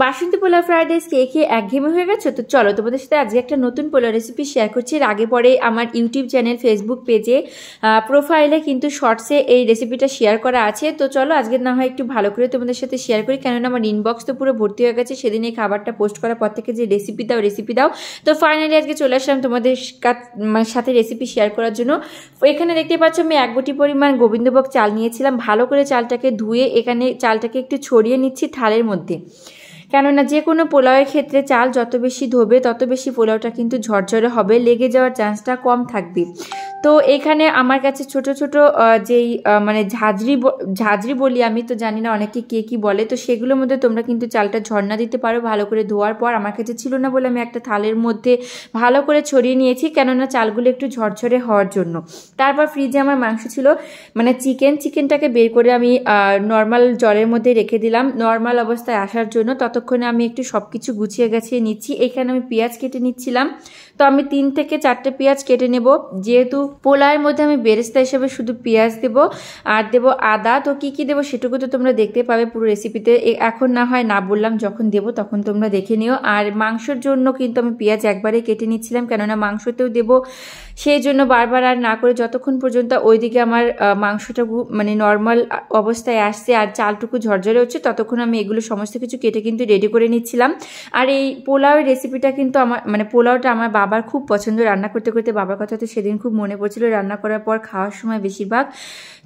বাসন্তী pulao fried rice খেয়ে খেয়ে একঘেয়েমি হয়ে গেছে? তো চলো তোমাদের সাথে আজকে একটা নতুন পোলাও রেসিপি শেয়ার করছি। এর আগে পরে আমার ইউটিউব চ্যানেল, ফেসবুক পেজে, প্রোফাইলে কিন্তু শর্টসে এই রেসিপিটা শেয়ার করা আছে। তো চলো আজকে না হয় একটু ভালো করে তোমাদের সাথে শেয়ার করি, কেননা আমার ইনবক্স তো পুরো ভর্তি হয়ে গেছে সেদিন এই খাবারটা পোস্ট করার পর থেকে, যে রেসিপি দাও। তো ফাইনালি আজকে চলে আসলাম তোমাদের সাথে রেসিপি শেয়ার করার জন্য। এখানে দেখতে পাচ্ছ আমি 1 বাটি পরিমাণ গোবিন্দভোগ চাল নিয়েছিলাম। ভালো করে চালটাকে ধুয়ে এখানে চালটাকে একটু ছড়িয়ে নিচ্ছি থালের মধ্যে, কেননা যে কোনো পোলাওয়ের ক্ষেত্রে চাল যত বেশি ধোবে তত বেশি পোলাওটা কিন্তু ঝরঝরে হবে, লেগে যাওয়ার চান্সটা কম থাকবে। তো এখানে আমার কাছে ছোট ছোট যেই মানে ঝাঁঝরি বলি আমি, তো জানি না অনেকে কে কি বলে, তো সেগুলোর মধ্যে তোমরা কিন্তু চালটা ঝর্ণা দিতে পারো ভালো করে ধোয়ার পর। আমার কাছে ছিল না বলে আমি একটা থালের মধ্যে ভালো করে ছড়িয়ে নিয়েছি, কেননা চালগুলো একটু ঝরঝরে হওয়ার জন্য। তারপর ফ্রিজে আমার মাংস ছিল, মানে চিকেনটাকে বের করে আমি নর্মাল জলের মধ্যে রেখে দিলাম নর্মাল অবস্থায় আসার জন্য। ততক্ষণে আমি একটু সব কিছু গুছিয়ে গেছিয়ে নিচ্ছি। এখানে আমি পেঁয়াজ কেটে নিচ্ছিলাম, তো আমি 3 থেকে 4টে পেঁয়াজ কেটে নেব। যেহেতু পোলাওয়ের মধ্যে আমি বেরেস্তা হিসেবে শুধু পেঁয়াজ দেব আর দেব আদা, তো কি দেবো সেটুকু তো তোমরা দেখতে পাবে পুরো রেসিপিতে। এখন না হয় না বললাম, যখন দেব তখন তোমরা দেখে নিও। আর মাংসের জন্য কিন্তু আমি পেঁয়াজ একবারে কেটে নিচ্ছিলাম, কেননা মাংসতেও দেব, সেই জন্য বারবার আর না করে যতক্ষণ পর্যন্ত ওইদিকে আমার মাংসটা মানে নর্মাল অবস্থায় আসছে আর চালটুকু ঝরঝরে হচ্ছে, ততক্ষণ আমি এগুলো সমস্ত কিছু কেটে কিন্তু রেডি করে নিচ্ছিলাম। আর এই পোলাওয়ের রেসিপিটা কিন্তু মানে পোলাওটা আমার বাবার খুব পছন্দ। রান্না করতে করতে বাবার কথা তো সেদিন খুব মনে পড়ছিল, রান্না করার পর খাওয়ার সময় বেশিরভাগ।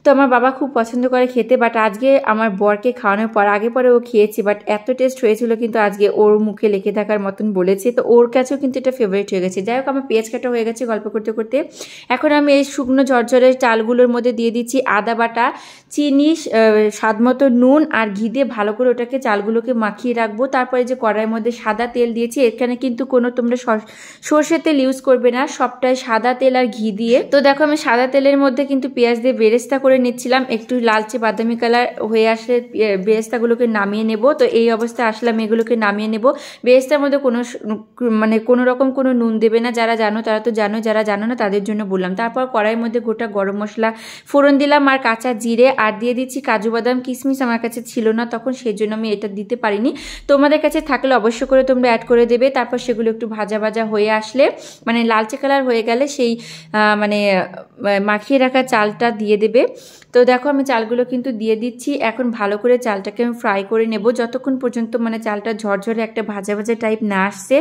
তো আমার বাবা খুব পছন্দ করে খেতে, বাট আজকে আমার বরকে খাওয়ানোর পর আগে পরে ও খেয়েছে, বাট এত টেস্ট হয়েছিল কিন্তু আজকে ওর মুখে লেগে থাকার মতন বলেছে, তো ওর কাছেও কিন্তু এটা ফেভারিট হয়ে গেছে। যাই হোক, আমার পেঁয়াজ কাটা হয়ে গেছে গল্প করতে করতে। এখন আমি এই শুকনো ঝরঝরে চালগুলোর মধ্যে দিয়ে দিচ্ছি আদা বাটা, চিনি, স্বাদ মতো নুন আর ঘি দিয়ে ভালো করে ওটাকে চালগুলোকে মাখিয়ে রাখবো। তারপরে যে কড়াইয়ের মধ্যে সাদা তেল দিয়েছি, এখানে কিন্তু কোনো তোমরা সর্ষের তেল ইউজ করবে না, সবটাই সাদা তেল আর ঘি দিয়ে। তো দেখো আমি সাদা তেলের মধ্যে কিন্তু পেঁয়াজ দিয়ে বেরেস্তা করে নিচ্ছিলাম। একটু লালচে বাদামি কালার হয়ে আসলে বেরেস্তাগুলোকে নামিয়ে নেব। তো এই অবস্থায় আসলাম, এগুলোকে নামিয়ে নেব। বেরেস্তার মধ্যে কোনো রকম কোনো নুন দেবে না, যারা জানো তারা তো জানো, যারা জানো না তাদের জন্য বললাম। তারপর কড়াইয়ের মধ্যে গোটা গরম মশলা ফোড়ন দিলাম আর কাঁচা জিরে, আর দিয়ে দিচ্ছি কাজু বাদাম কিশমিশ। আমার কাছে ছিল না তখন, সেই জন্য আমি এটা দিতে পারিনি। তোমাদের কাছে থাকলে অবশ্য করে তোমরা অ্যাড করে দেবে। তারপর সেগুলো একটু ভাজা ভাজা হয়ে আসলে, মানে লালচে কালার হয়ে গেলে, সেই মানে মাখিয়ে রাখা চালটা দিয়ে দেবে। তো দেখো আমি চালগুলো কিন্তু দিয়ে দিচ্ছি। এখন ভালো করে চালটাকে আমি ফ্রাই করে নেব যতক্ষণ পর্যন্ত মানে চালটা ঝরঝরে একটা ভাজা ভাজা টাইপ না আসছে।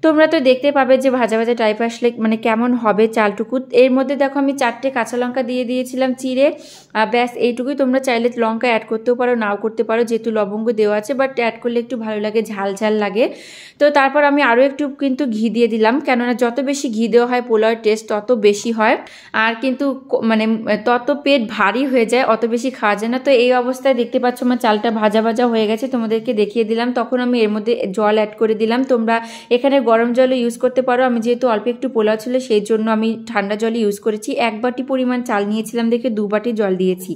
তোমরা তো দেখতে পাবে যে ভাজা ভাজা টাইপ আসলে মানে কেমন হবে চালটুকু। এর মধ্যে দেখো আমি 4টে কাঁচা লঙ্কা দিয়ে দিয়েছিলাম চিড়ে, ব্যাস এইটুকুই। তোমরা চাইলে লঙ্কা অ্যাড করতেও পারো, নাও করতে পারো, যেহেতু লবঙ্গ দেওয়া আছে, বাট অ্যাড করলে একটু ভালো লাগে, ঝাল ঝাল লাগে। তো তারপর আমি আরও একটু কিন্তু ঘি দিয়ে দিলাম, কেননা যত বেশি ঘি দেওয়া হয় পোলাওয়ের টেস্ট তত বেশি হয়, আর কিন্তু মানে তত পেট ভারী হয়ে যায়, অত বেশি খাওয়া যায় না। তো এই অবস্থায় দেখতে পাচ্ছ আমার চালটা ভাজা ভাজা হয়ে গেছে, তোমাদেরকে দেখিয়ে দিলাম। তখন আমি এর মধ্যে জল অ্যাড করে দিলাম। তোমরা এখানে গরম জলও ইউজ করতে পারো, আমি যেহেতু অল্প একটু পোলাও ছিল সেই জন্য আমি ঠান্ডা জলই ইউজ করেছি। 1 বাটি পরিমাণ চাল নিয়েছিলাম দেখে 2 বাটি জল দিয়েছি।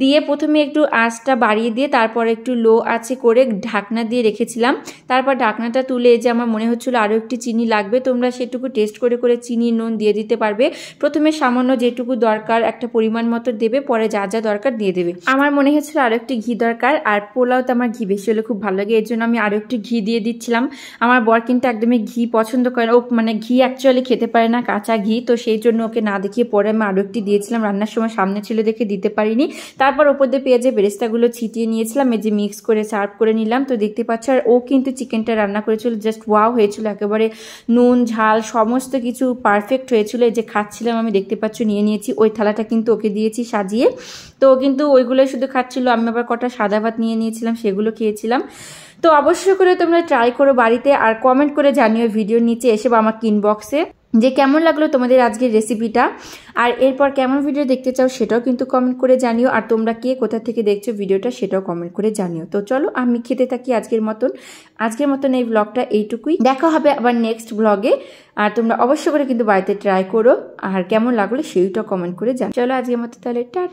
দিয়ে প্রথমে একটু আঁচটা বাড়িয়ে দিয়ে তারপর একটু লো আঁচে করে ঢাকনা দিয়ে রেখেছিলাম। তারপর ঢাকনাটা তুলে যে আমার মনে হচ্ছিল আরও একটু চিনি লাগবে, তোমরা সেটুকু টেস্ট করে করে চিনি নুন দিয়ে দিতে পারবে। প্রথমে সামান্য যেটুকু দরকার একটা পরিমাণ মতো দেবে, পরে যা যা দরকার দিয়ে দেবে। আমার মনে হচ্ছিল আরও একটু ঘি দরকার, আর পোলাওতে আমার ঘি বেশি হলে খুব ভালো লাগে, এর জন্য আমি আরও একটু ঘি দিয়ে দিচ্ছিলাম। আমার বর কিন্তু একদমই ঘি পছন্দ করে, ও মানে ঘি অ্যাকচুয়ালি খেতে পারে না, কাঁচা ঘি, তো সেই জন্য ওকে না দেখিয়ে পরে আমি আরও একটি দিয়েছিলাম। রান্নার সময় সামনে ছিল দেখে দিতে পারিনি। তারপর ওপর দিয়ে পেঁয়াজের বেরেস্তাগুলো ছিটিয়ে নিয়েছিলাম, এই যে মিক্স করে সার্ভ করে নিলাম। তো দেখতে পাচ্ছ, আর ও কিন্তু চিকেনটা রান্না করেছিল, জাস্ট ওয়াও হয়েছিল, একেবারে নুন ঝাল সমস্ত কিছু পারফেক্ট হয়েছিল। এই যে খাচ্ছিলাম আমি, দেখতে পাচ্ছ নিয়ে নিয়েছি, ওই থালাটা কিন্তু ওকে দিয়েছি সাজিয়ে, তো ও কিন্তু ওইগুলোই শুধু খাচ্ছিল। আমি আবার কটা সাদা ভাত নিয়ে নিয়েছিলাম, সেগুলো খেয়েছিলাম। তো অবশ্যই করে তোমরা ট্রাই করো বাড়িতে, আর কমেন্ট করে জানিও ভিডিওর নিচে এসে বা আমার ইনবক্সে যে কেমন লাগলো তোমাদের আজকের রেসিপিটা, আর এরপর কেমন ভিডিও দেখতে চাও সেটাও কিন্তু কমেন্ট করে জানিও। আর তোমরা কে কোথা থেকে দেখছো ভিডিওটা সেটাও কমেন্ট করে জানিও। তো চলো আমি খেতে থাকি আজকের মতন এই ব্লগটা এইটুকুই। দেখা হবে আবার নেক্সট ব্লগে, আর তোমরা অবশ্যই করে কিন্তু বাড়িতে ট্রাই করো, আর কেমন লাগলো সেইটা কমেন্ট করে জানিও। চলো আজকের মতো তাহলে টাটা।